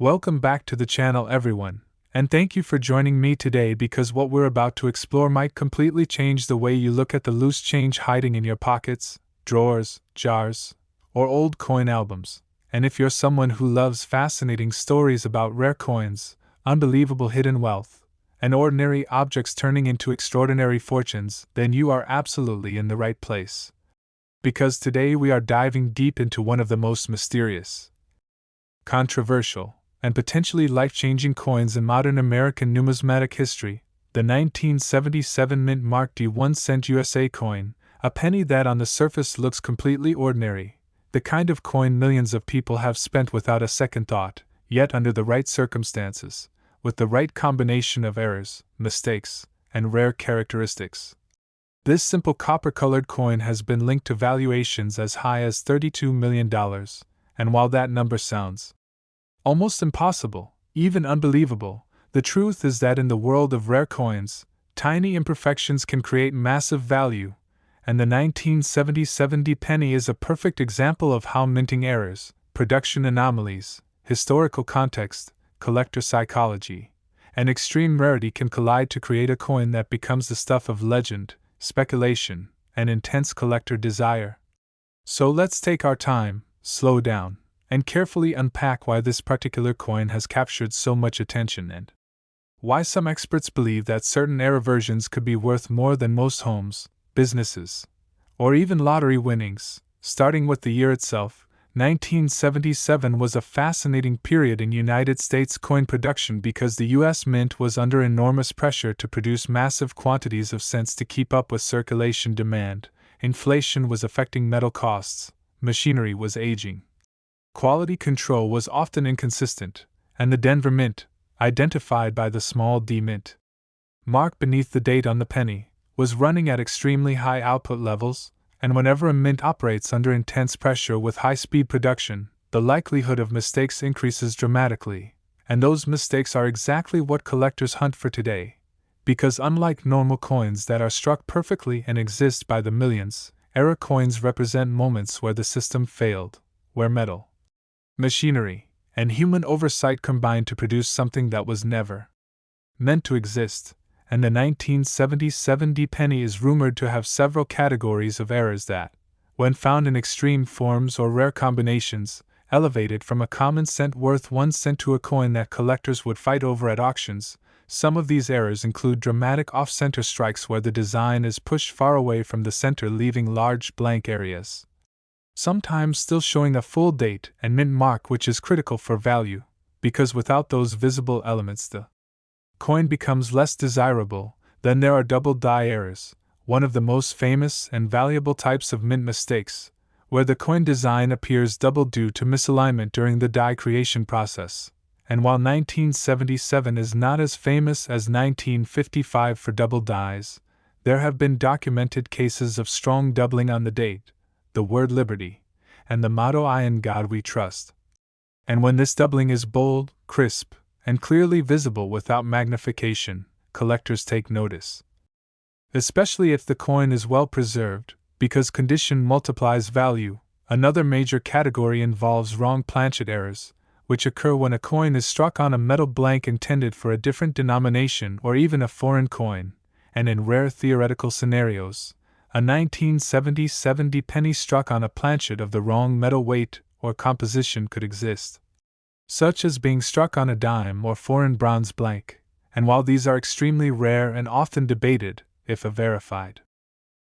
Welcome back to the channel, everyone, and thank you for joining me today because what we're about to explore might completely change the way you look at the loose change hiding in your pockets, drawers, jars, or old coin albums. And if you're someone who loves fascinating stories about rare coins, unbelievable hidden wealth, and ordinary objects turning into extraordinary fortunes, then you are absolutely in the right place. Because today we are diving deep into one of the most mysterious, controversial, and potentially life-changing coins in modern American numismatic history, the 1977 mint marked 1 cent USA coin, a penny that on the surface looks completely ordinary, the kind of coin millions of people have spent without a second thought, yet under the right circumstances, with the right combination of errors, mistakes, and rare characteristics. This simple copper-colored coin has been linked to valuations as high as $32 million, and while that number sounds almost impossible, even unbelievable, the truth is that in the world of rare coins, tiny imperfections can create massive value, and the 1977 penny is a perfect example of how minting errors, production anomalies, historical context, collector psychology, and extreme rarity can collide to create a coin that becomes the stuff of legend, speculation, and intense collector desire. So let's take our time, slow down, and carefully unpack why this particular coin has captured so much attention and why some experts believe that certain error versions could be worth more than most homes, businesses, or even lottery winnings. Starting with the year itself, 1977 was a fascinating period in United States coin production because the U.S. Mint was under enormous pressure to produce massive quantities of cents to keep up with circulation demand. Inflation was affecting metal costs, machinery was aging, quality control was often inconsistent, and the Denver Mint, identified by the small d mint mark beneath the date on the penny, was running at extremely high output levels, and whenever a mint operates under intense pressure with high-speed production, the likelihood of mistakes increases dramatically, and those mistakes are exactly what collectors hunt for today, because unlike normal coins that are struck perfectly and exist by the millions, error coins represent moments where the system failed, where metal, machinery, and human oversight combined to produce something that was never meant to exist, and the 1977 penny is rumored to have several categories of errors that, when found in extreme forms or rare combinations, elevated from a common cent worth 1 cent to a coin that collectors would fight over at auctions. Some of these errors include dramatic off-center strikes where the design is pushed far away from the center, leaving large blank areas, sometimes still showing a full date and mint mark, which is critical for value, because without those visible elements the coin becomes less desirable. Then there are double die errors, one of the most famous and valuable types of mint mistakes, where the coin design appears double due to misalignment during the die creation process. And while 1977 is not as famous as 1955 for double dies, there have been documented cases of strong doubling on the date, the word liberty, and the motto "I in God we trust." And when this doubling is bold, crisp, and clearly visible without magnification, collectors take notice. Especially if the coin is well preserved, because condition multiplies value. Another major category involves wrong planchet errors, which occur when a coin is struck on a metal blank intended for a different denomination or even a foreign coin, and in rare theoretical scenarios, a 1977 penny struck on a planchet of the wrong metal weight or composition could exist, such as being struck on a dime or foreign bronze blank, and while these are extremely rare and often debated, if a verified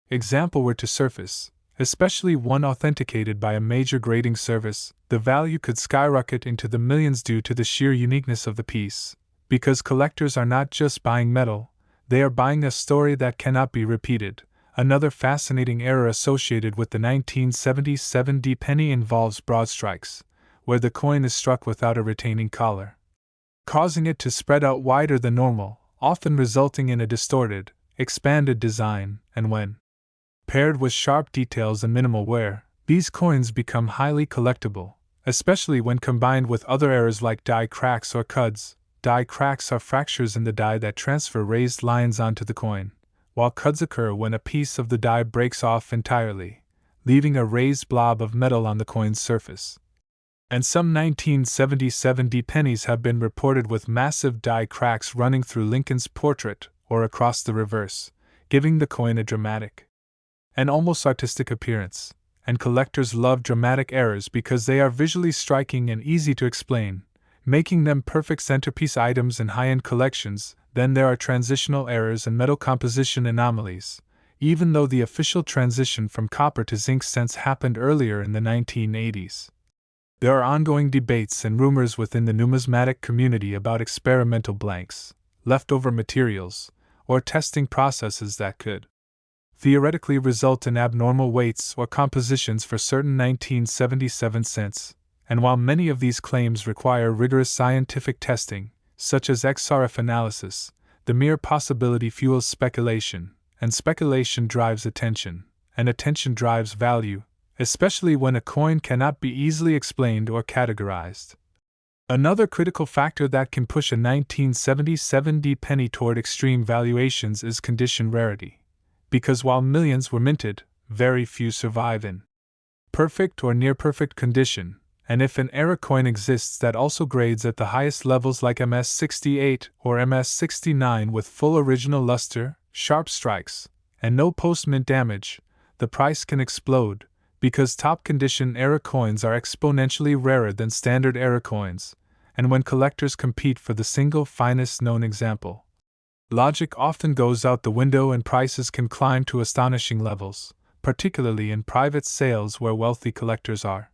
example were to surface, especially one authenticated by a major grading service, the value could skyrocket into the millions due to the sheer uniqueness of the piece, because collectors are not just buying metal, they are buying a story that cannot be repeated. Another fascinating error associated with the 1977 penny involves broad strikes, where the coin is struck without a retaining collar, causing it to spread out wider than normal, often resulting in a distorted, expanded design, and when paired with sharp details and minimal wear, these coins become highly collectible, especially when combined with other errors like die cracks or cuds. Die cracks are fractures in the die that transfer raised lines onto the coin, while cuds occur when a piece of the die breaks off entirely, leaving a raised blob of metal on the coin's surface. And some 1977 pennies have been reported with massive die cracks running through Lincoln's portrait or across the reverse, giving the coin a dramatic and almost artistic appearance. And collectors love dramatic errors because they are visually striking and easy to explain, making them perfect centerpiece items in high-end collections. Then there are transitional errors and metal composition anomalies. Even though the official transition from copper to zinc since happened earlier in the 1980s. There are ongoing debates and rumors within the numismatic community about experimental blanks, leftover materials, or testing processes that could theoretically result in abnormal weights or compositions for certain 1977 cents. And while many of these claims require rigorous scientific testing, such as XRF analysis, the mere possibility fuels speculation, and speculation drives attention, and attention drives value, especially when a coin cannot be easily explained or categorized. Another critical factor that can push a 1977 penny toward extreme valuations is condition rarity. Because while millions were minted, very few survive in perfect or near-perfect condition, and if an era coin exists that also grades at the highest levels like MS-68 or MS-69 with full original luster, sharp strikes, and no post-mint damage, the price can explode, because top-condition era coins are exponentially rarer than standard era coins, and when collectors compete for the single finest known example, logic often goes out the window and prices can climb to astonishing levels, particularly in private sales where wealthy collectors are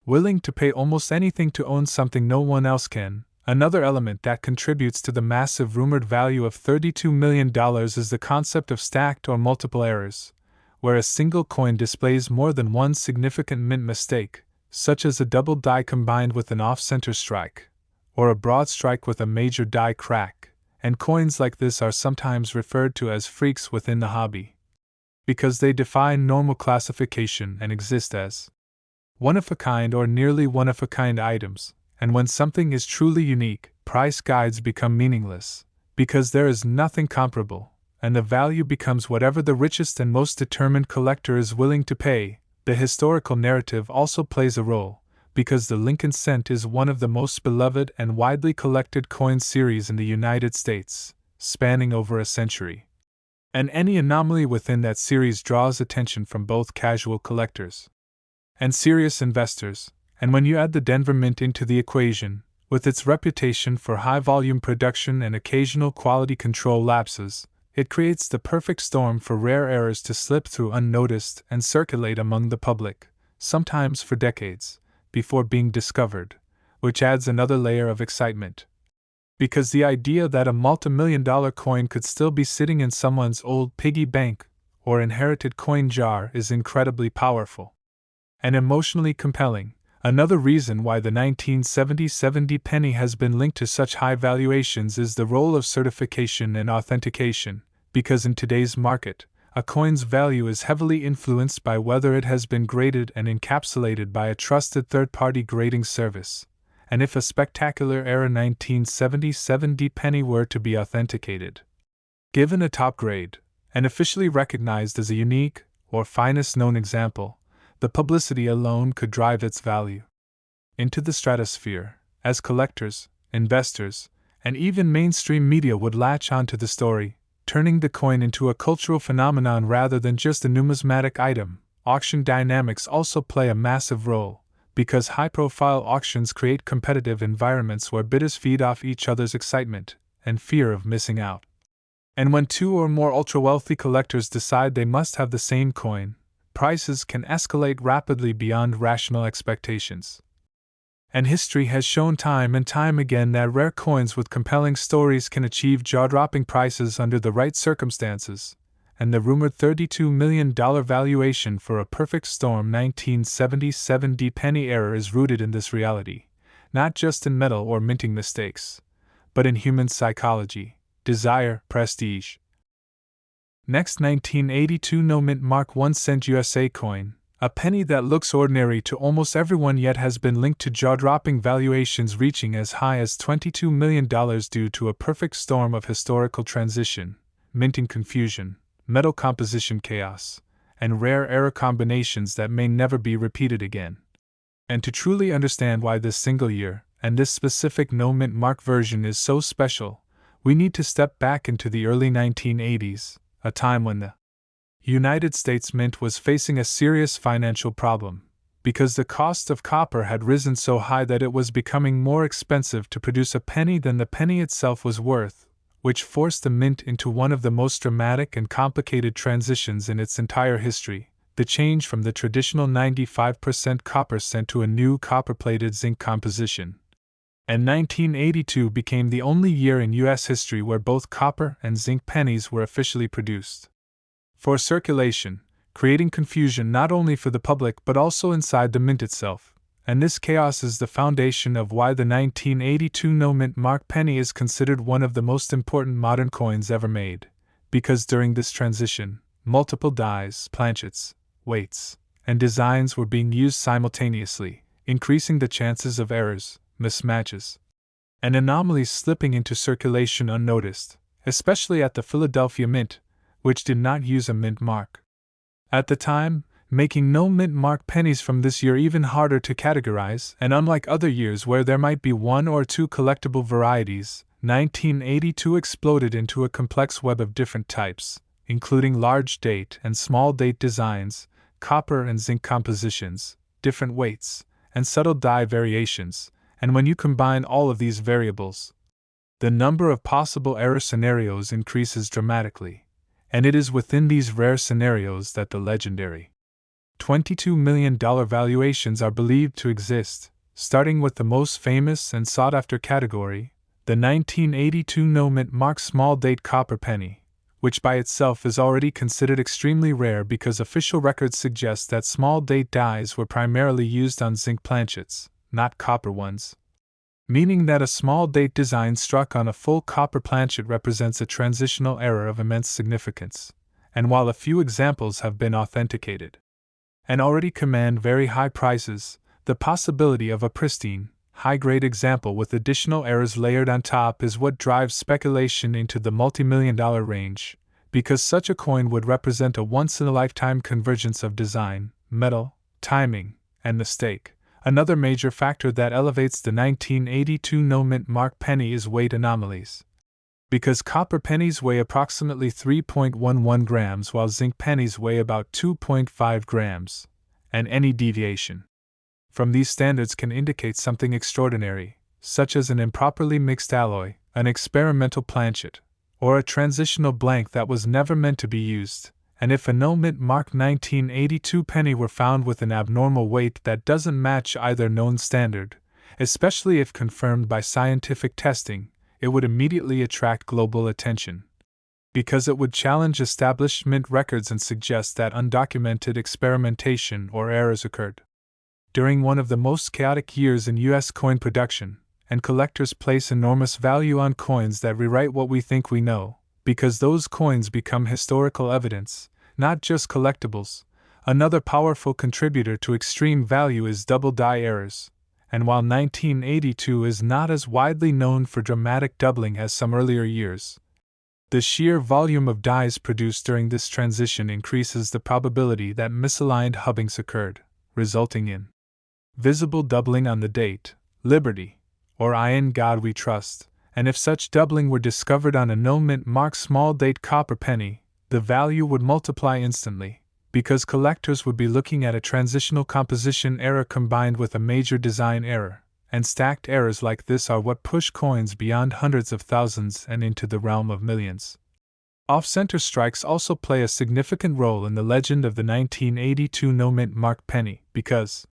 willing to pay almost anything to own something no one else can. Another element that contributes to the massive rumored value of $32 million is the concept of stacked or multiple errors, where a single coin displays more than one significant mint mistake, such as a double die combined with an off-center strike, or a broad strike with a major die crack, and coins like this are sometimes referred to as freaks within the hobby, because they defy normal classification and exist as one-of-a-kind or nearly one-of-a-kind items, and when something is truly unique, price guides become meaningless, because there is nothing comparable, and the value becomes whatever the richest and most determined collector is willing to pay. The historical narrative also plays a role, because the Lincoln cent is one of the most beloved and widely collected coin series in the United States, spanning over a century. And any anomaly within that series draws attention from both casual collectors and serious investors, and when you add the Denver Mint into the equation, with its reputation for high-volume production and occasional quality control lapses, it creates the perfect storm for rare errors to slip through unnoticed and circulate among the public, sometimes for decades, before being discovered, which adds another layer of excitement. Because the idea that a multi-million-dollar coin could still be sitting in someone's old piggy bank or inherited coin jar is incredibly powerful and emotionally compelling. Another reason why the 1977 penny has been linked to such high valuations is the role of certification and authentication, because in today's market, a coin's value is heavily influenced by whether it has been graded and encapsulated by a trusted third-party grading service, and if a spectacular era 1977 penny were to be authenticated, given a top grade, and officially recognized as a unique or finest known example, the publicity alone could drive its value into the stratosphere, as collectors, investors, and even mainstream media would latch onto the story, turning the coin into a cultural phenomenon rather than just a numismatic item. Auction dynamics also play a massive role, because high-profile auctions create competitive environments where bidders feed off each other's excitement and fear of missing out. And when two or more ultra-wealthy collectors decide they must have the same coin, prices can escalate rapidly beyond rational expectations. And history has shown time and time again that rare coins with compelling stories can achieve jaw-dropping prices under the right circumstances, and the rumored $32 million valuation for a perfect storm 1977 penny error is rooted in this reality, not just in metal or minting mistakes, but in human psychology, desire, prestige. Next, 1982 No Mint Mark 1 cent USA coin, a penny that looks ordinary to almost everyone yet has been linked to jaw-dropping valuations reaching as high as $22 million due to a perfect storm of historical transition, minting confusion, metal composition chaos, and rare error combinations that may never be repeated again. And to truly understand why this single year, and this specific no-mint mark version is so special, we need to step back into the early 1980s, a time when the United States Mint was facing a serious financial problem, because the cost of copper had risen so high that it was becoming more expensive to produce a penny than the penny itself was worth, which forced the mint into one of the most dramatic and complicated transitions in its entire history, the change from the traditional 95% copper cent to a new copper-plated zinc composition. And 1982 became the only year in U.S. history where both copper and zinc pennies were officially produced for circulation, creating confusion not only for the public but also inside the mint itself. And this chaos is the foundation of why the 1982 no-mint mark penny is considered one of the most important modern coins ever made, because during this transition, multiple dies, planchets, weights, and designs were being used simultaneously, increasing the chances of errors, mismatches, and anomalies slipping into circulation unnoticed, especially at the Philadelphia Mint, which did not use a mint mark at the time, making no-mint mark pennies from this year even harder to categorize. And unlike other years where there might be one or two collectible varieties, 1982 exploded into a complex web of different types, including large date and small date designs, copper and zinc compositions, different weights, and subtle die variations. And when you combine all of these variables, the number of possible error scenarios increases dramatically, and it is within these rare scenarios that the legendary $22 million valuations are believed to exist, starting with the most famous and sought-after category, the 1982 no-mint mark small date copper penny, which by itself is already considered extremely rare because official records suggest that small date dies were primarily used on zinc planchets, not copper ones, meaning that a small date design struck on a full copper planchet represents a transitional error of immense significance. And while a few examples have been authenticated and already command very high prices, the possibility of a pristine, high-grade example with additional errors layered on top is what drives speculation into the multi-million-dollar range, because such a coin would represent a once-in-a-lifetime convergence of design, metal, timing, and mistake. Another major factor that elevates the 1982 no-mint mark penny is weight anomalies. Because copper pennies weigh approximately 3.11 grams while zinc pennies weigh about 2.5 grams, and any deviation from these standards can indicate something extraordinary, such as an improperly mixed alloy, an experimental planchet, or a transitional blank that was never meant to be used. And if a no-mint mark 1982 penny were found with an abnormal weight that doesn't match either known standard, especially if confirmed by scientific testing, it would immediately attract global attention, because it would challenge established mint records and suggest that undocumented experimentation or errors occurred during one of the most chaotic years in U.S. coin production, and collectors place enormous value on coins that rewrite what we think we know, because those coins become historical evidence, not just collectibles. Another powerful contributor to extreme value is double die errors. And while 1982 is not as widely known for dramatic doubling as some earlier years, the sheer volume of dies produced during this transition increases the probability that misaligned hubbings occurred, resulting in visible doubling on the date, Liberty, or I in God We Trust. And if such doubling were discovered on a no-mint mark small date copper penny, the value would multiply instantly, because collectors would be looking at a transitional composition error combined with a major design error, and stacked errors like this are what push coins beyond hundreds of thousands and into the realm of millions. Off-center strikes also play a significant role in the legend of the 1982 no-mint mark penny, because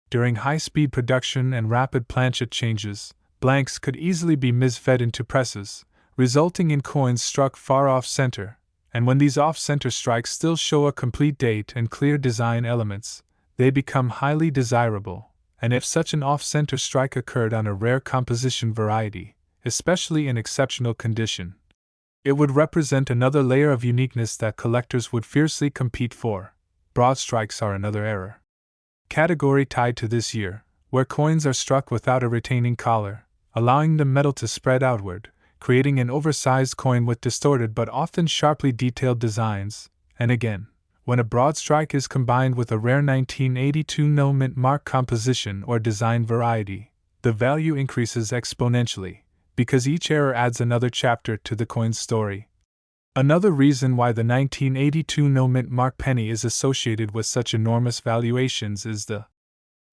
during high-speed production and rapid planchet changes, blanks could easily be misfed into presses, resulting in coins struck far off-center. And when these off-center strikes still show a complete date and clear design elements, they become highly desirable. And if such an off-center strike occurred on a rare composition variety, especially in exceptional condition, it would represent another layer of uniqueness that collectors would fiercely compete for. Broad strikes are another error category tied to this year, where coins are struck without a retaining collar, allowing the metal to spread outward, creating an oversized coin with distorted but often sharply detailed designs. And again, When a broad strike is combined with a rare 1982 no mint mark composition or design variety, the value increases exponentially, because each error adds another chapter to the coin's story. Another reason why the 1982 no mint mark penny is associated with such enormous valuations is the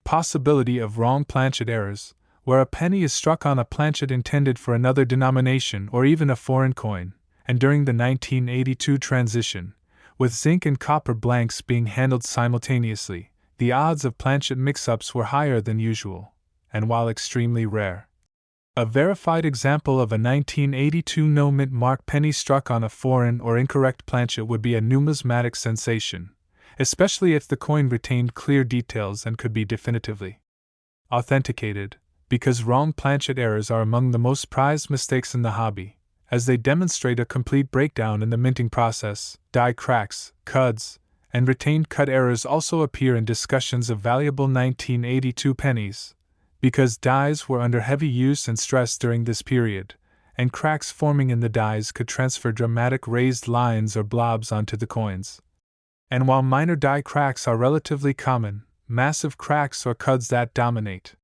possibility of wrong planchet errors, where a penny is struck on a planchet intended for another denomination or even a foreign coin, and during the 1982 transition, with zinc and copper blanks being handled simultaneously, the odds of planchet mix-ups were higher than usual, and while extremely rare. A verified example of a 1982 no mint mark penny struck on a foreign or incorrect planchet would be a numismatic sensation, especially if the coin retained clear details and could be definitively authenticated, because wrong planchet errors are among the most prized mistakes in the hobby, as they demonstrate a complete breakdown in the minting process. Die cracks, cuds, and retained cut errors also appear in discussions of valuable 1982 pennies, because dies were under heavy use and stress during this period, and cracks forming in the dies could transfer dramatic raised lines or blobs onto the coins. And while minor die cracks are relatively common, massive cracks or cuds that dominate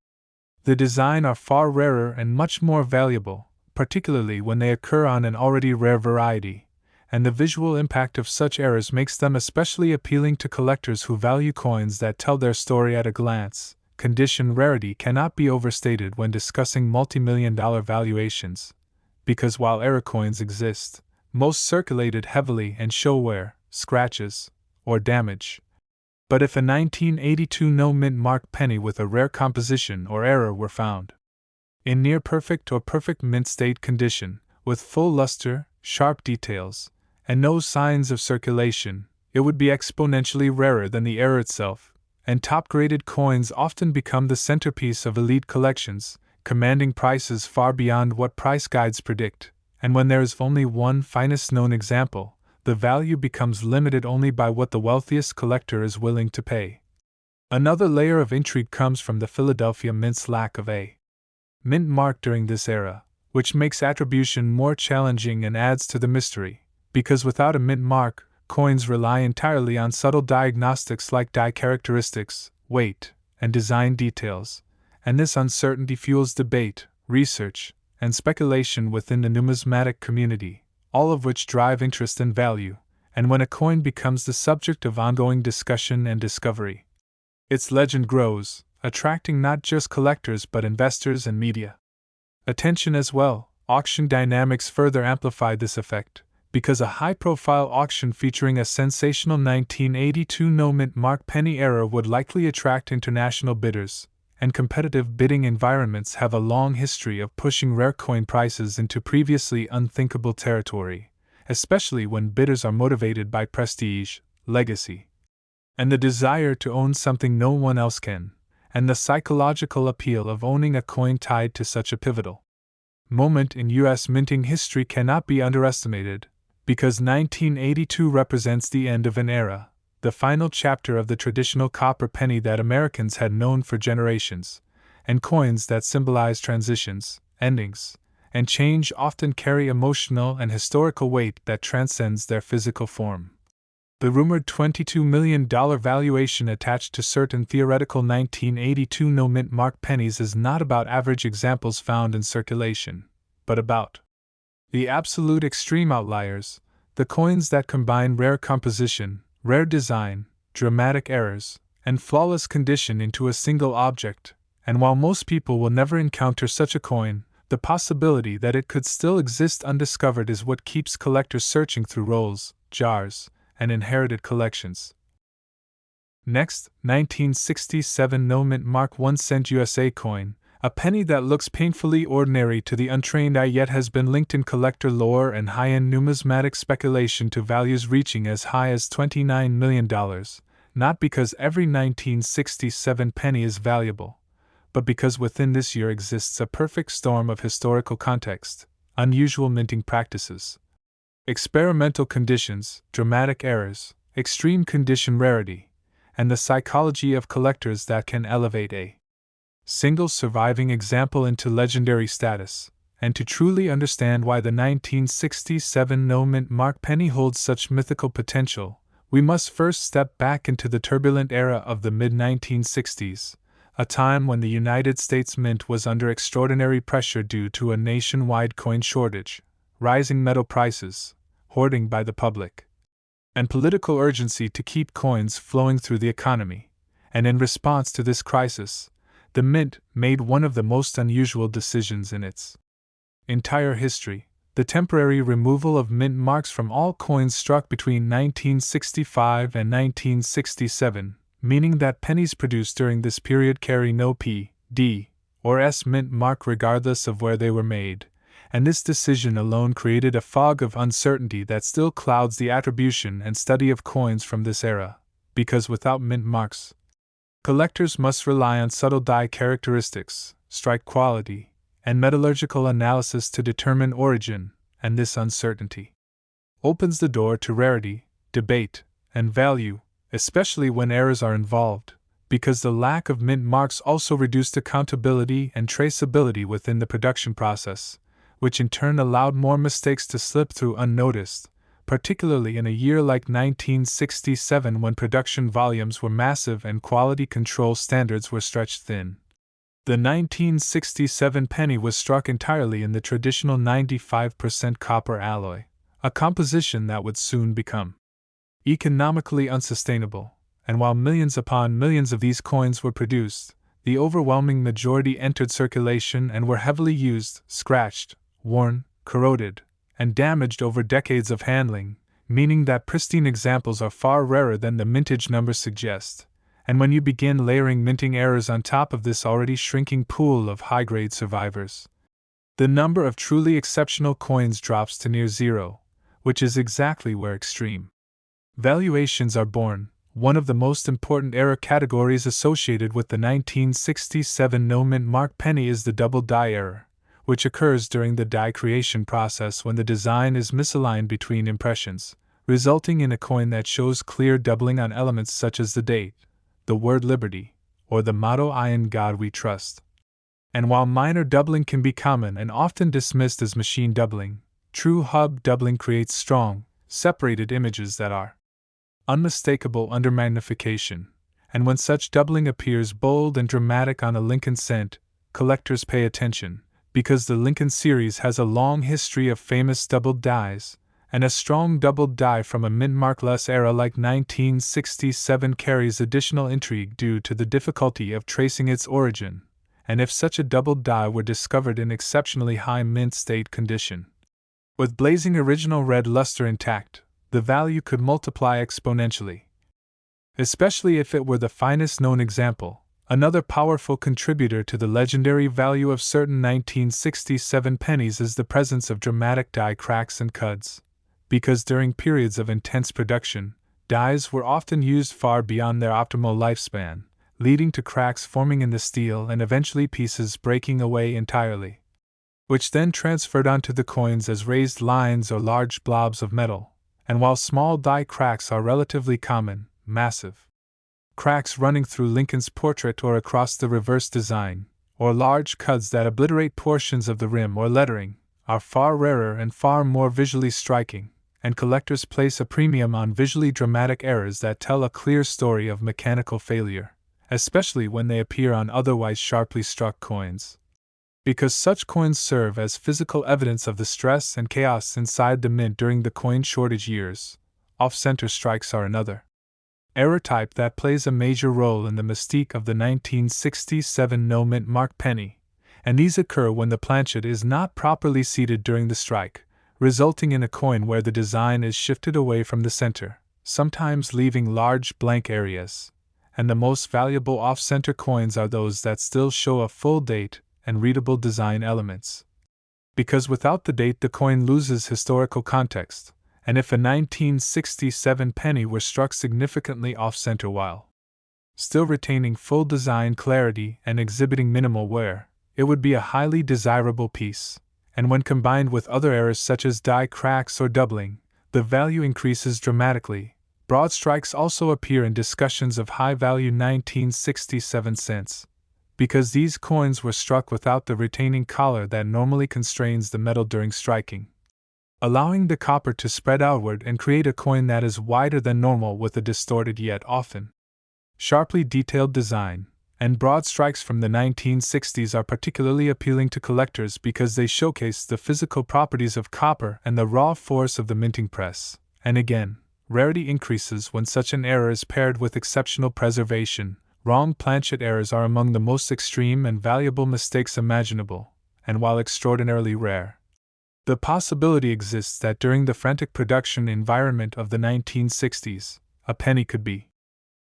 the design are far rarer and much more valuable, particularly when they occur on an already rare variety, and the visual impact of such errors makes them especially appealing to collectors who value coins that tell their story at a glance. Condition rarity cannot be overstated when discussing multi-million-dollar valuations, because while error coins exist, most circulated heavily and show wear, scratches, or damage. But if a 1982 no mint mark penny with a rare composition or error were found in near perfect or perfect mint state condition, with full luster, sharp details, and no signs of circulation, it would be exponentially rarer than the error itself, and top-graded coins often become the centerpiece of elite collections, commanding prices far beyond what price guides predict, and when there is only one finest known example, the value becomes limited only by what the wealthiest collector is willing to pay. Another layer of intrigue comes from the Philadelphia Mint's lack of a mint mark during this era, which makes attribution more challenging and adds to the mystery, because without a mint mark, coins rely entirely on subtle diagnostics like die characteristics, weight, and design details, and this uncertainty fuels debate, research, and speculation within the numismatic community, all of which drive interest and value, and when a coin becomes the subject of ongoing discussion and discovery, its legend grows, attracting not just collectors but investors and media attention as well. Auction dynamics further amplify this effect, because a high-profile auction featuring a sensational 1982 no mint mark penny error would likely attract international bidders, and competitive bidding environments have a long history of pushing rare coin prices into previously unthinkable territory, especially when bidders are motivated by prestige, legacy, and the desire to own something no one else can, and the psychological appeal of owning a coin tied to such a pivotal moment in U.S. minting history cannot be underestimated, because 1982 represents the end of an era, the final chapter of the traditional copper penny that Americans had known for generations, and coins that symbolize transitions, endings, and change often carry emotional and historical weight that transcends their physical form. The rumored $22 million valuation attached to certain theoretical 1982 no mint mark pennies is not about average examples found in circulation, but about the absolute extreme outliers, the coins that combine rare composition, rare design, dramatic errors, and flawless condition into a single object. And while most people will never encounter such a coin, the possibility that it could still exist undiscovered is what keeps collectors searching through rolls, jars, and inherited collections. Next, 1967 no mint mark 1 cent USA coin, a penny that looks painfully ordinary to the untrained eye yet has been linked in collector lore and high-end numismatic speculation to values reaching as high as $29 million, not because every 1967 penny is valuable, but because within this year exists a perfect storm of historical context, unusual minting practices, experimental conditions, dramatic errors, extreme condition rarity, and the psychology of collectors that can elevate a single surviving example into legendary status. And to truly understand why the 1967 no mint mark penny holds such mythical potential, We must first step back into the turbulent era of the mid-1960s, a time when the United States Mint was under extraordinary pressure due to a nationwide coin shortage, rising metal prices, hoarding by the public, and political urgency to keep coins flowing through the economy. And in response to this crisis, the Mint made one of the most unusual decisions in its entire history: the temporary removal of mint marks from all coins struck between 1965 and 1967, meaning that pennies produced during this period carry no P, D, or S mint mark regardless of where they were made, and this decision alone created a fog of uncertainty that still clouds the attribution and study of coins from this era, because without mint marks, collectors must rely on subtle die characteristics, strike quality, and metallurgical analysis to determine origin, and this uncertainty opens the door to rarity, debate, and value, especially when errors are involved, because the lack of mint marks also reduced accountability and traceability within the production process, which in turn allowed more mistakes to slip through unnoticed, particularly in a year like 1967 when production volumes were massive and quality control standards were stretched thin. The 1967 penny was struck entirely in the traditional 95% copper alloy, a composition that would soon become economically unsustainable, and while millions upon millions of these coins were produced, the overwhelming majority entered circulation and were heavily used, scratched, worn, corroded, and damaged over decades of handling, meaning that pristine examples are far rarer than the mintage numbers suggest. And when you begin layering minting errors on top of this already shrinking pool of high-grade survivors, the number of truly exceptional coins drops to near zero, which is exactly where extreme valuations are born. One of the most important error categories associated with the 1967 no-mint mark penny is the double die error, which occurs during the die creation process when the design is misaligned between impressions, resulting in a coin that shows clear doubling on elements such as the date, the word liberty, or the motto "I in God we trust." And while minor doubling can be common and often dismissed as machine doubling, true hub doubling creates strong, separated images that are unmistakable under magnification, and when such doubling appears bold and dramatic on a Lincoln cent, collectors pay attention, because the Lincoln series has a long history of famous doubled dies, and a strong doubled die from a mint-markless era like 1967 carries additional intrigue due to the difficulty of tracing its origin, and if such a doubled die were discovered in exceptionally high mint state condition, with blazing original red luster intact, the value could multiply exponentially. Especially if it were the finest known example. Another powerful contributor to the legendary value of certain 1967 pennies is the presence of dramatic die cracks and cuds, because during periods of intense production, dies were often used far beyond their optimal lifespan, leading to cracks forming in the steel and eventually pieces breaking away entirely, which then transferred onto the coins as raised lines or large blobs of metal. And while small die cracks are relatively common, massive cracks running through Lincoln's portrait or across the reverse design, or large cuds that obliterate portions of the rim or lettering, are far rarer and far more visually striking, and collectors place a premium on visually dramatic errors that tell a clear story of mechanical failure, especially when they appear on otherwise sharply struck coins. Because such coins serve as physical evidence of the stress and chaos inside the mint during the coin shortage years, off-center strikes are another error type that plays a major role in the mystique of the 1967 no-mint mark penny, and these occur when the planchet is not properly seated during the strike, resulting in a coin where the design is shifted away from the center, sometimes leaving large blank areas, and the most valuable off-center coins are those that still show a full date and readable design elements. Because without the date the coin loses historical context, and if a 1967 penny were struck significantly off-center while still retaining full design clarity and exhibiting minimal wear, it would be a highly desirable piece, and when combined with other errors such as die cracks or doubling, the value increases dramatically. Broad strikes also appear in discussions of high-value 1967 cents, because these coins were struck without the retaining collar that normally constrains the metal during striking. allowing the copper to spread outward and create a coin that is wider than normal with a distorted yet often sharply detailed design. And broad strikes from the 1960s are particularly appealing to collectors because they showcase the physical properties of copper and the raw force of the minting press. And again, rarity increases when such an error is paired with exceptional preservation. Wrong planchet errors are among the most extreme and valuable mistakes imaginable, and while extraordinarily rare, the possibility exists that during the frantic production environment of the 1960s, a penny could be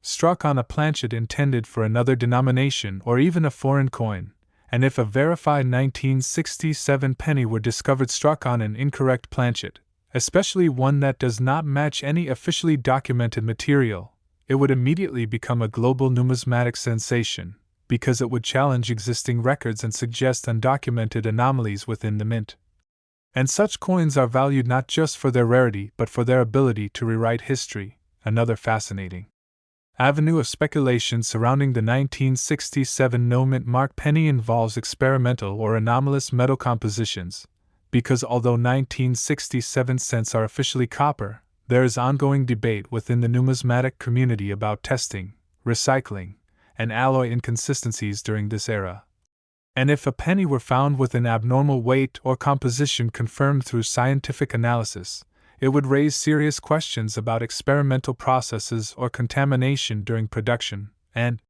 struck on a planchet intended for another denomination or even a foreign coin, and if a verified 1967 penny were discovered struck on an incorrect planchet, especially one that does not match any officially documented material, it would immediately become a global numismatic sensation, because it would challenge existing records and suggest undocumented anomalies within the mint. And such coins are valued not just for their rarity but for their ability to rewrite history, another fascinating avenue of speculation surrounding the 1967 no-mint mark penny involves experimental or anomalous metal compositions, because although 1967 cents are officially copper, there is ongoing debate within the numismatic community about testing, recycling, and alloy inconsistencies during this era. And if a penny were found with an abnormal weight or composition confirmed through scientific analysis, it would raise serious questions about experimental processes or contamination during production, and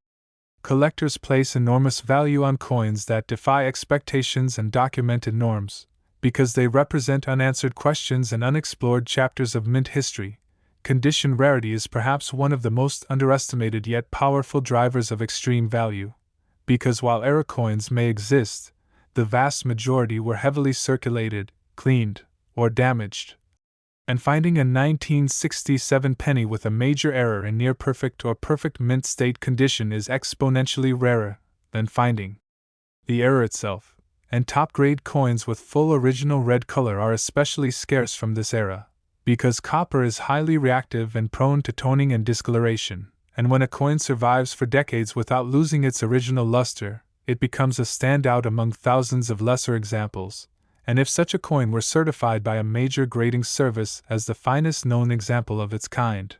collectors place enormous value on coins that defy expectations and documented norms, because they represent unanswered questions and unexplored chapters of mint history. Condition rarity is perhaps one of the most underestimated yet powerful drivers of extreme value, because while error coins may exist, the vast majority were heavily circulated, cleaned, or damaged. And finding a 1967 penny with a major error in near-perfect or perfect mint state condition is exponentially rarer than finding the error itself, and top-grade coins with full original red color are especially scarce from this era, because copper is highly reactive and prone to toning and discoloration, and when a coin survives for decades without losing its original luster, it becomes a standout among thousands of lesser examples. And if such a coin were certified by a major grading service as the finest known example of its kind,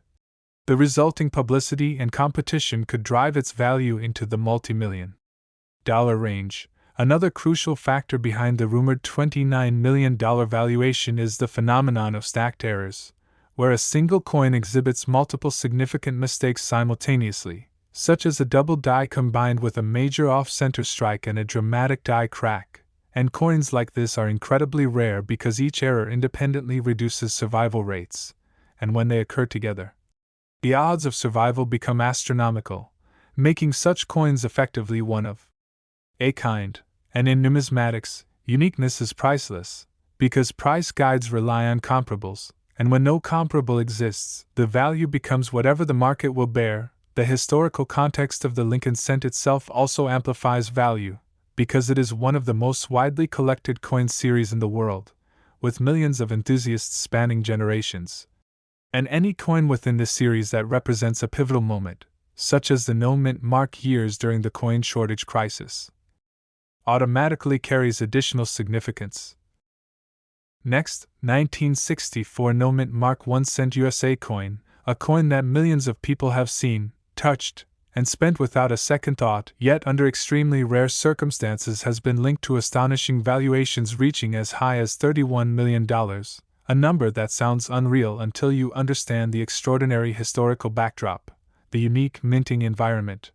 the resulting publicity and competition could drive its value into the multi-million-dollar range. Another crucial factor behind the rumored $29 million valuation is the phenomenon of stacked errors, where a single coin exhibits multiple significant mistakes simultaneously, such as a double die combined with a major off-center strike and a dramatic die crack. And coins like this are incredibly rare because each error independently reduces survival rates, and when they occur together, the odds of survival become astronomical, making such coins effectively one of a kind. And in numismatics, uniqueness is priceless, because price guides rely on comparables, and when no comparable exists, the value becomes whatever the market will bear. The historical context of the Lincoln cent itself also amplifies value, because it is one of the most widely collected coin series in the world, with millions of enthusiasts spanning generations. And any coin within this series that represents a pivotal moment, such as the no-mint mark years during the coin shortage crisis, automatically carries additional significance. Next, 1964 no-mint mark 1 cent USA coin, a coin that millions of people have seen, touched, and spent without a second thought, yet under extremely rare circumstances has been linked to astonishing valuations reaching as high as $31 million, a number that sounds unreal until you understand the extraordinary historical backdrop, the unique minting environment,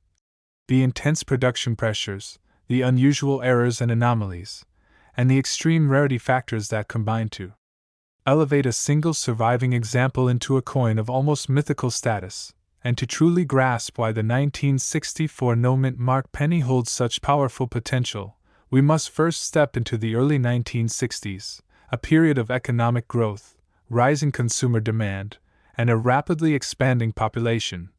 the intense production pressures, the unusual errors and anomalies, and the extreme rarity factors that combine to elevate a single surviving example into a coin of almost mythical status. And to truly grasp why the 1964 no-mint mark penny holds such powerful potential, we must first step into the early 1960s, a period of economic growth, rising consumer demand, and a rapidly expanding population,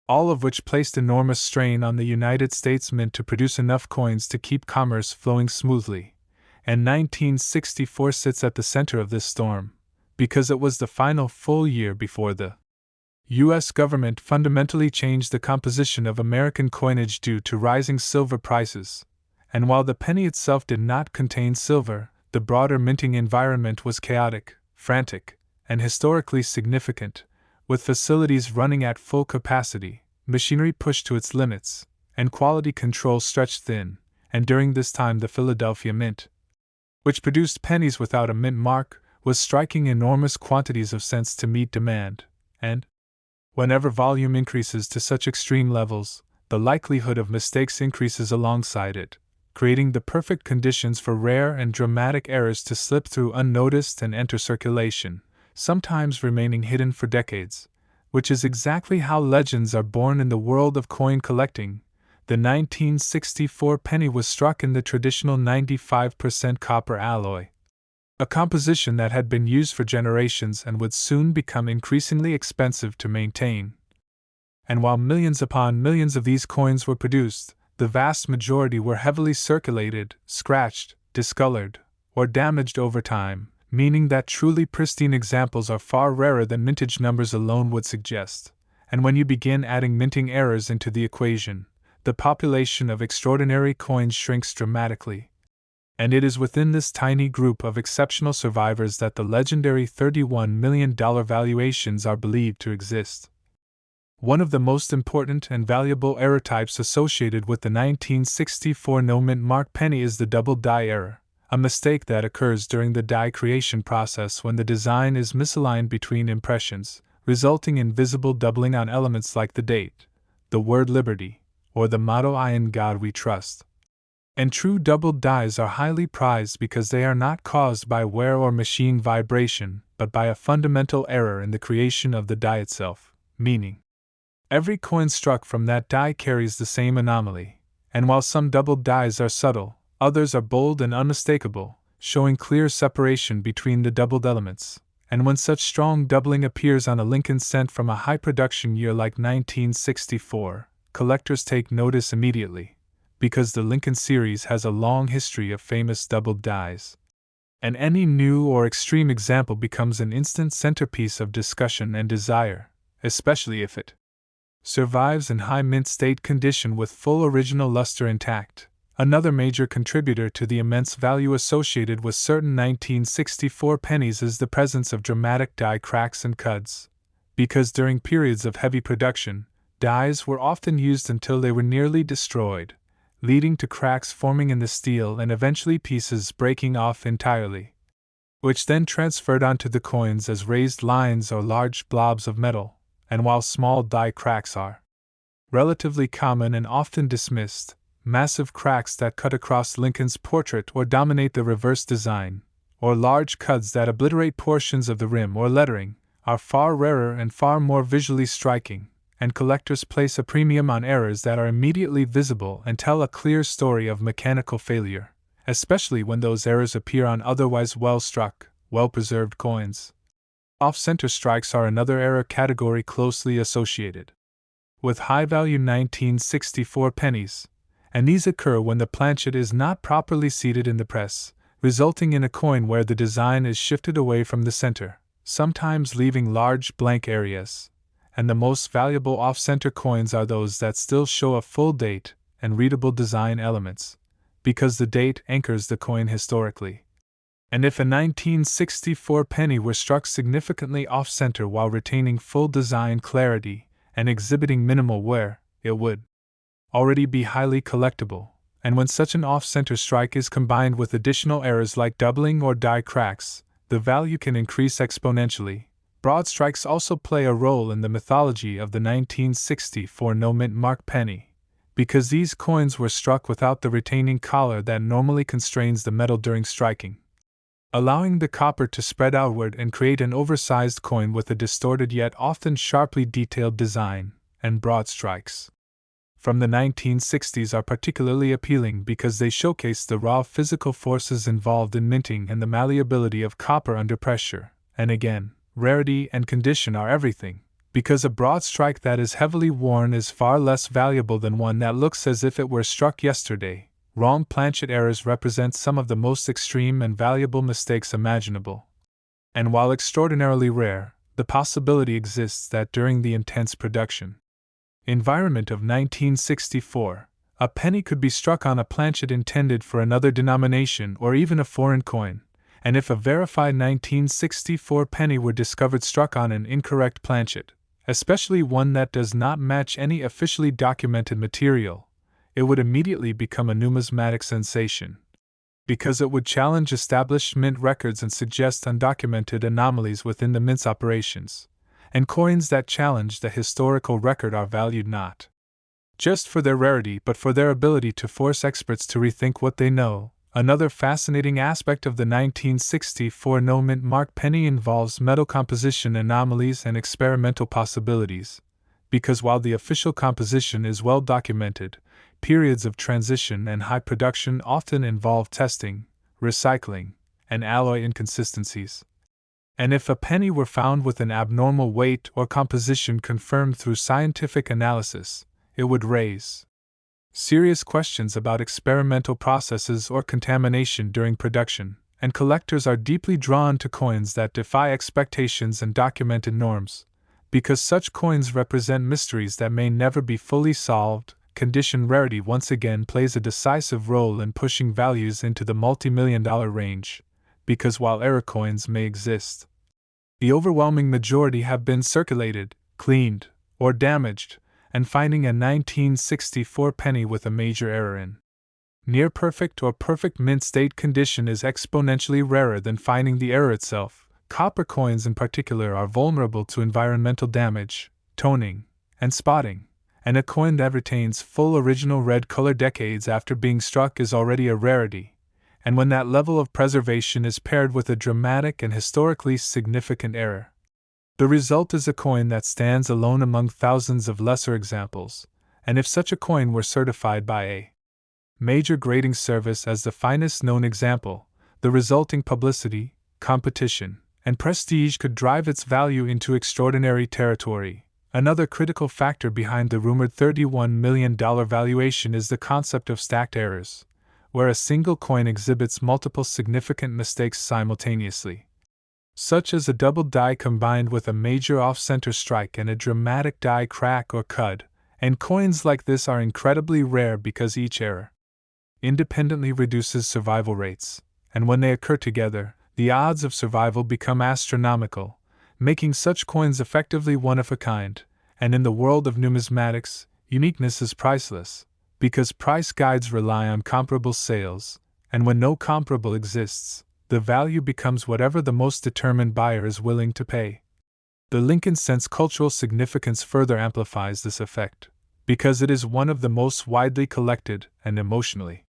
all of which placed enormous strain on the United States Mint to produce enough coins to keep commerce flowing smoothly. And 1964 sits at the center of this storm, because it was the final full year before the U.S. government fundamentally changed the composition of American coinage due to rising silver prices, and while the penny itself did not contain silver, the broader minting environment was chaotic, frantic, and historically significant, with facilities running at full capacity, machinery pushed to its limits, and quality control stretched thin, and during this time the Philadelphia Mint, which produced pennies without a mint mark, was striking enormous quantities of cents to meet demand, and, whenever volume increases to such extreme levels, the likelihood of mistakes increases alongside it, creating the perfect conditions for rare and dramatic errors to slip through unnoticed and enter circulation, sometimes remaining hidden for decades, which is exactly how legends are born in the world of coin collecting. The 1964 penny was struck in the traditional 95% copper alloy, a composition that had been used for generations and would soon become increasingly expensive to maintain. And while millions upon millions of these coins were produced, the vast majority were heavily circulated, scratched, discolored, or damaged over time, meaning that truly pristine examples are far rarer than mintage numbers alone would suggest. And when you begin adding minting errors into the equation, the population of extraordinary coins shrinks dramatically. And it is within this tiny group of exceptional survivors that the legendary $31 million valuations are believed to exist. One of the most important and valuable error types associated with the 1964 no-mint mark penny is the double die error, a mistake that occurs during the die creation process when the design is misaligned between impressions, resulting in visible doubling on elements like the date, the word liberty, or the motto "I in God we trust." And true doubled dies are highly prized because they are not caused by wear or machine vibration, but by a fundamental error in the creation of the die itself, meaning every coin struck from that die carries the same anomaly, and while some doubled dies are subtle, others are bold and unmistakable, showing clear separation between the doubled elements. And when such strong doubling appears on a Lincoln cent from a high production year like 1964, collectors take notice immediately, because the Lincoln series has a long history of famous doubled dies. And any new or extreme example becomes an instant centerpiece of discussion and desire, especially if it survives in high mint state condition with full original luster intact. Another major contributor to the immense value associated with certain 1964 pennies is the presence of dramatic die cracks and cuds, because during periods of heavy production, dies were often used until they were nearly destroyed, leading to cracks forming in the steel and eventually pieces breaking off entirely, which then transferred onto the coins as raised lines or large blobs of metal. And while small die cracks are relatively common and often dismissed, massive cracks that cut across Lincoln's portrait or dominate the reverse design, or large cuds that obliterate portions of the rim or lettering, are far rarer and far more visually striking, and collectors place a premium on errors that are immediately visible and tell a clear story of mechanical failure, especially when those errors appear on otherwise well-struck, well-preserved coins. Off-center strikes are another error category closely associated with high-value 1964 pennies, and these occur when the planchet is not properly seated in the press, resulting in a coin where the design is shifted away from the center, sometimes leaving large blank areas. And the most valuable off-center coins are those that still show a full date and readable design elements, because the date anchors the coin historically. And if a 1964 penny were struck significantly off-center while retaining full design clarity and exhibiting minimal wear, it would already be highly collectible. And when such an off-center strike is combined with additional errors like doubling or die cracks, the value can increase exponentially. Broad strikes also play a role in the mythology of the 1964 no-mint mark penny, because these coins were struck without the retaining collar that normally constrains the metal during striking, allowing the copper to spread outward and create an oversized coin with a distorted yet often sharply detailed design. And broad strikes from the 1960s are particularly appealing because they showcase the raw physical forces involved in minting and the malleability of copper under pressure. And again, rarity and condition are everything, because a broad strike that is heavily worn is far less valuable than one that looks as if it were struck yesterday. Wrong planchet errors represent some of the most extreme and valuable mistakes imaginable. And while extraordinarily rare, the possibility exists that during the intense production environment of 1964, a penny could be struck on a planchet intended for another denomination or even a foreign coin, And if a verified 1964 penny were discovered struck on an incorrect planchet, especially one that does not match any officially documented material, it would immediately become a numismatic sensation, because it would challenge established mint records and suggest undocumented anomalies within the mint's operations, and coins that challenge the historical record are valued not just for their rarity but for their ability to force experts to rethink what they know. Another fascinating aspect of the 1964 no-mint mark penny involves metal composition anomalies and experimental possibilities, because while the official composition is well documented, periods of transition and high production often involve testing, recycling, and alloy inconsistencies. And if a penny were found with an abnormal weight or composition confirmed through scientific analysis, it would raise serious questions about experimental processes or contamination during production, and collectors are deeply drawn to coins that defy expectations and documented norms, because such coins represent mysteries that may never be fully solved. Condition rarity once again plays a decisive role in pushing values into the multi-million-dollar range, because while error coins may exist, the overwhelming majority have been circulated, cleaned, or damaged, and finding a 1964 penny with a major error in near perfect or perfect mint state condition is exponentially rarer than finding the error itself. Copper coins in particular are vulnerable to environmental damage, toning, and spotting, and a coin that retains full original red color decades after being struck is already a rarity, and when that level of preservation is paired with a dramatic and historically significant error, the result is a coin that stands alone among thousands of lesser examples. And if such a coin were certified by a major grading service as the finest known example, the resulting publicity, competition, and prestige could drive its value into extraordinary territory. Another critical factor behind the rumored $31 million valuation is the concept of stacked errors, where a single coin exhibits multiple significant mistakes simultaneously, such as a double die combined with a major off-center strike and a dramatic die crack or cud, and coins like this are incredibly rare because each error independently reduces survival rates, and when they occur together, the odds of survival become astronomical, making such coins effectively one of a kind. And in the world of numismatics, uniqueness is priceless, because price guides rely on comparable sales, and when no comparable exists, the value becomes whatever the most determined buyer is willing to pay. The Lincoln Cents cultural significance further amplifies this effect, because it is one of the most widely collected and emotionally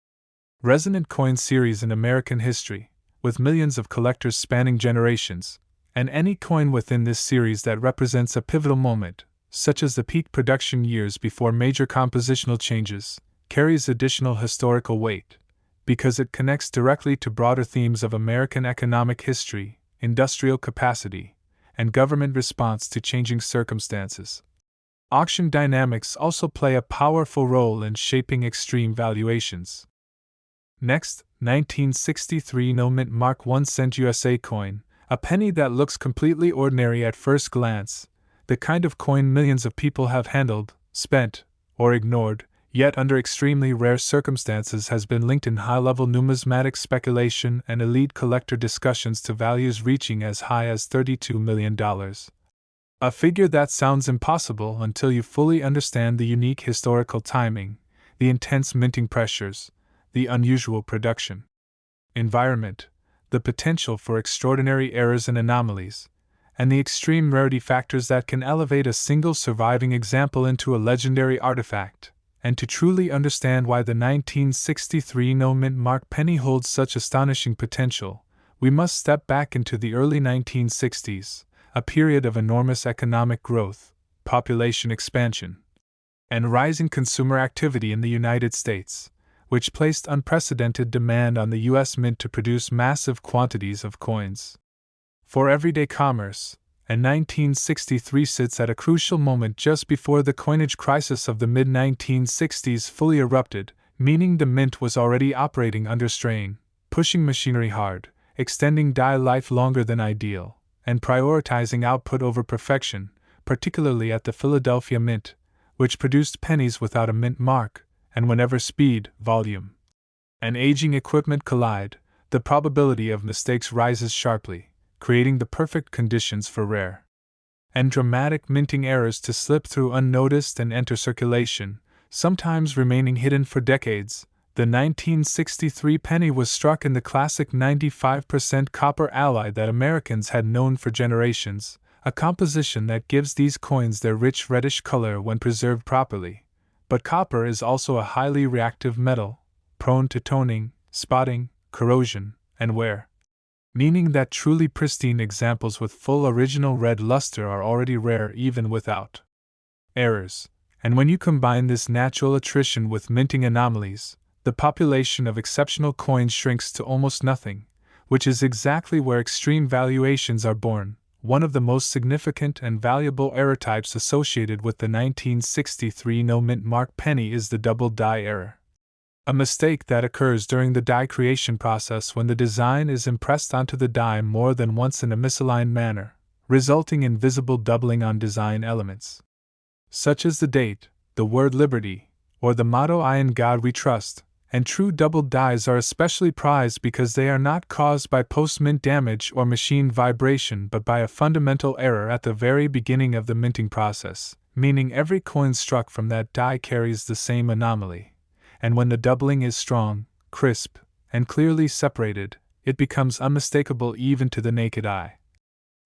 resonant coin series in American history, with millions of collectors spanning generations, and any coin within this series that represents a pivotal moment, such as the peak production years before major compositional changes, carries additional historical weight, because it connects directly to broader themes of American economic history, industrial capacity, and government response to changing circumstances. Auction dynamics also play a powerful role in shaping extreme valuations. Next, 1963 no-mint mark 1 cent USA coin, a penny that looks completely ordinary at first glance, the kind of coin millions of people have handled, spent, or ignored, yet under extremely rare circumstances has been linked in high-level numismatic speculation and elite collector discussions to values reaching as high as $32 million. A figure that sounds impossible until you fully understand the unique historical timing, the intense minting pressures, the unusual production environment, the potential for extraordinary errors and anomalies, and the extreme rarity factors that can elevate a single surviving example into a legendary artifact. And to truly understand why the 1963 no-mint mark penny holds such astonishing potential, we must step back into the early 1960s, a period of enormous economic growth, population expansion, and rising consumer activity in the United States, which placed unprecedented demand on the U.S. Mint to produce massive quantities of coins for everyday commerce. And 1963 sits at a crucial moment just before the coinage crisis of the mid-1960s fully erupted, meaning the mint was already operating under strain, pushing machinery hard, extending die life longer than ideal, and prioritizing output over perfection, particularly at the Philadelphia Mint, which produced pennies without a mint mark, and whenever speed, volume, and aging equipment collide, the probability of mistakes rises sharply, creating the perfect conditions for rare and dramatic minting errors to slip through unnoticed and enter circulation, sometimes remaining hidden for decades. The 1963 penny was struck in the classic 95% copper alloy that Americans had known for generations, a composition that gives these coins their rich reddish color when preserved properly. But copper is also a highly reactive metal, prone to toning, spotting, corrosion, and wear, meaning that truly pristine examples with full original red luster are already rare even without errors. And when you combine this natural attrition with minting anomalies, the population of exceptional coins shrinks to almost nothing, which is exactly where extreme valuations are born. One of the most significant and valuable error types associated with the 1963 no-mint mark penny is the double die error, a mistake that occurs during the die creation process when the design is impressed onto the die more than once in a misaligned manner, resulting in visible doubling on design elements, such as the date, the word liberty, or the motto "I in God we trust." And true double dies are especially prized because they are not caused by post-mint damage or machine vibration but by a fundamental error at the very beginning of the minting process, meaning every coin struck from that die carries the same anomaly. And when the doubling is strong, crisp, and clearly separated, it becomes unmistakable even to the naked eye.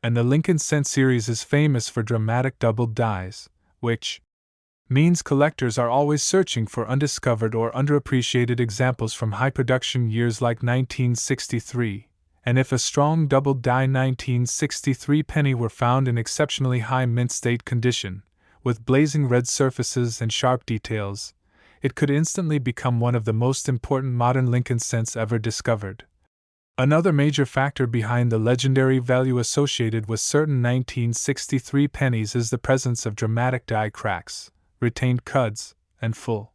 And the Lincoln Cent series is famous for dramatic doubled dies, which means collectors are always searching for undiscovered or underappreciated examples from high production years like 1963, and if a strong double die 1963 penny were found in exceptionally high mint state condition, with blazing red surfaces and sharp details, it could instantly become one of the most important modern Lincoln cents ever discovered. Another major factor behind the legendary value associated with certain 1963 pennies is the presence of dramatic die cracks, retained cuds, and full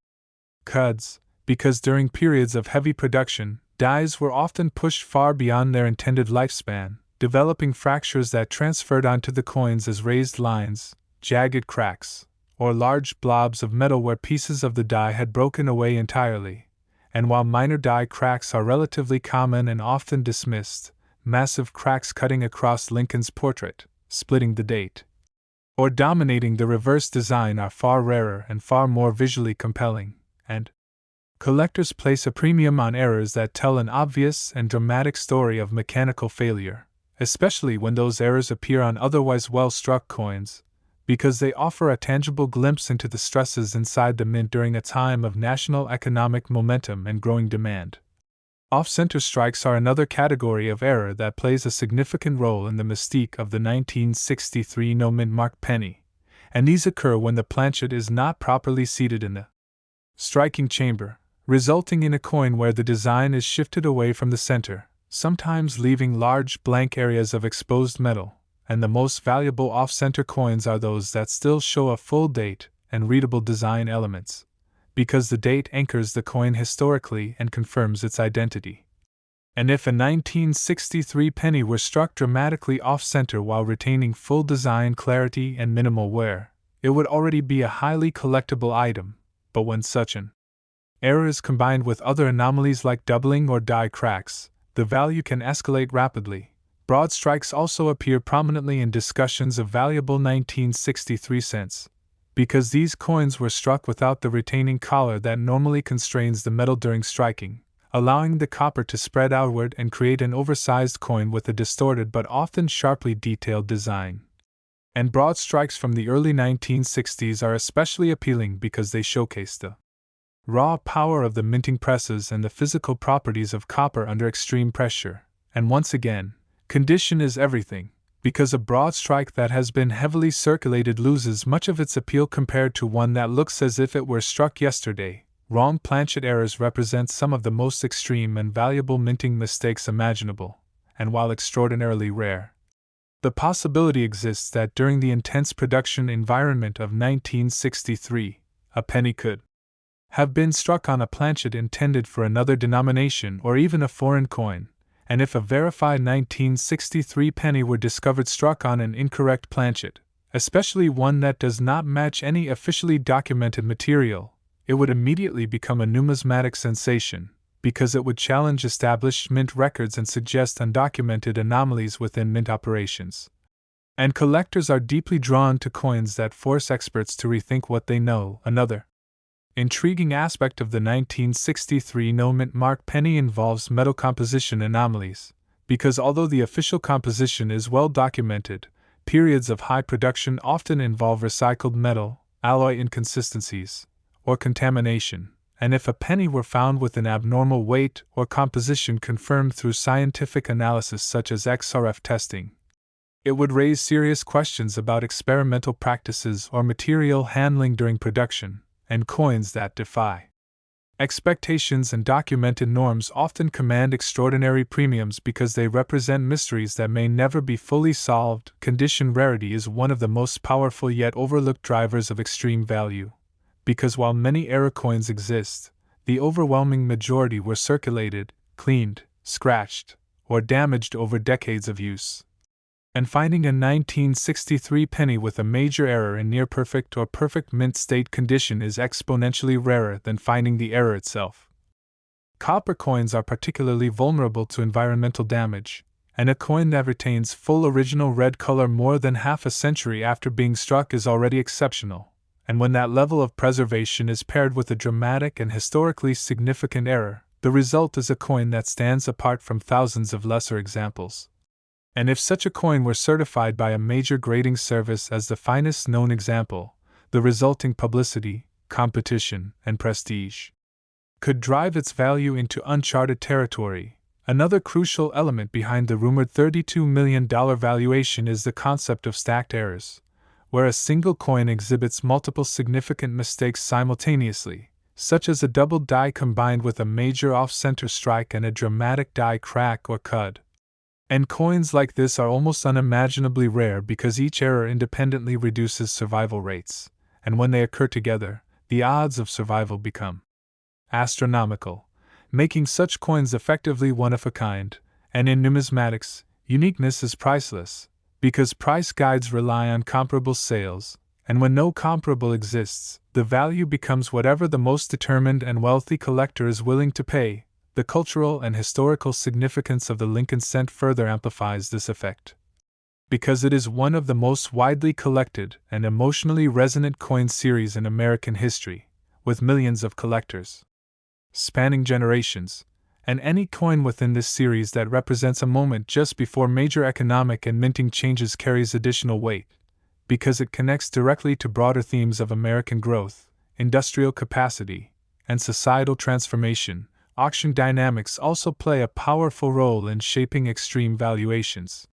cuds, because during periods of heavy production, dies were often pushed far beyond their intended lifespan, developing fractures that transferred onto the coins as raised lines, jagged cracks, or large blobs of metal where pieces of the die had broken away entirely. And while minor die cracks are relatively common and often dismissed, massive cracks cutting across Lincoln's portrait, splitting the date, or dominating the reverse design are far rarer and far more visually compelling, and collectors place a premium on errors that tell an obvious and dramatic story of mechanical failure, especially when those errors appear on otherwise well-struck coins, because they offer a tangible glimpse into the stresses inside the mint during a time of national economic momentum and growing demand. Off-center strikes are another category of error that plays a significant role in the mystique of the 1963 no-mint mark penny, and these occur when the planchet is not properly seated in the striking chamber, resulting in a coin where the design is shifted away from the center, sometimes leaving large blank areas of exposed metal, and the most valuable off-center coins are those that still show a full date and readable design elements, because the date anchors the coin historically and confirms its identity. And if a 1963 penny were struck dramatically off-center while retaining full design clarity and minimal wear, it would already be a highly collectible item, but when such an error is combined with other anomalies like doubling or die cracks, the value can escalate rapidly. Broad strikes also appear prominently in discussions of valuable 1963 cents, because these coins were struck without the retaining collar that normally constrains the metal during striking, allowing the copper to spread outward and create an oversized coin with a distorted but often sharply detailed design. And broad strikes from the early 1960s are especially appealing because they showcase the raw power of the minting presses and the physical properties of copper under extreme pressure. And once again, condition is everything, because a broad strike that has been heavily circulated loses much of its appeal compared to one that looks as if it were struck yesterday. Wrong planchet errors represent some of the most extreme and valuable minting mistakes imaginable, and while extraordinarily rare, the possibility exists that during the intense production environment of 1963, a penny could have been struck on a planchet intended for another denomination or even a foreign coin. And if a verified 1963 penny were discovered struck on an incorrect planchet, especially one that does not match any officially documented material, it would immediately become a numismatic sensation, because it would challenge established mint records and suggest undocumented anomalies within mint operations. And collectors are deeply drawn to coins that force experts to rethink what they know. Another intriguing aspect of the 1963 no-mint mark penny involves metal composition anomalies, because although the official composition is well documented, periods of high production often involve recycled metal, alloy inconsistencies, or contamination, and if a penny were found with an abnormal weight or composition confirmed through scientific analysis such as XRF testing, it would raise serious questions about experimental practices or material handling during production, and coins that defy expectations and documented norms often command extraordinary premiums because they represent mysteries that may never be fully solved. Condition rarity is one of the most powerful yet overlooked drivers of extreme value, because while many error coins exist, the overwhelming majority were circulated, cleaned, scratched, or damaged over decades of use. And finding a 1963 penny with a major error in near-perfect or perfect mint state condition is exponentially rarer than finding the error itself. Copper coins are particularly vulnerable to environmental damage, and a coin that retains full original red color more than half a century after being struck is already exceptional, and when that level of preservation is paired with a dramatic and historically significant error, the result is a coin that stands apart from thousands of lesser examples. And if such a coin were certified by a major grading service as the finest known example, the resulting publicity, competition, and prestige could drive its value into uncharted territory. Another crucial element behind the rumored $32 million valuation is the concept of stacked errors, where a single coin exhibits multiple significant mistakes simultaneously, such as a double die combined with a major off-center strike and a dramatic die crack or cud. And coins like this are almost unimaginably rare because each error independently reduces survival rates, and when they occur together, the odds of survival become astronomical, making such coins effectively one of a kind. And in numismatics, uniqueness is priceless, because price guides rely on comparable sales, and when no comparable exists, the value becomes whatever the most determined and wealthy collector is willing to pay. The cultural and historical significance of the Lincoln cent further amplifies this effect, because it is one of the most widely collected and emotionally resonant coin series in American history, with millions of collectors spanning generations, and any coin within this series that represents a moment just before major economic and minting changes carries additional weight, because it connects directly to broader themes of American growth, industrial capacity, and societal transformation. Auction dynamics also play a powerful role in shaping extreme valuations.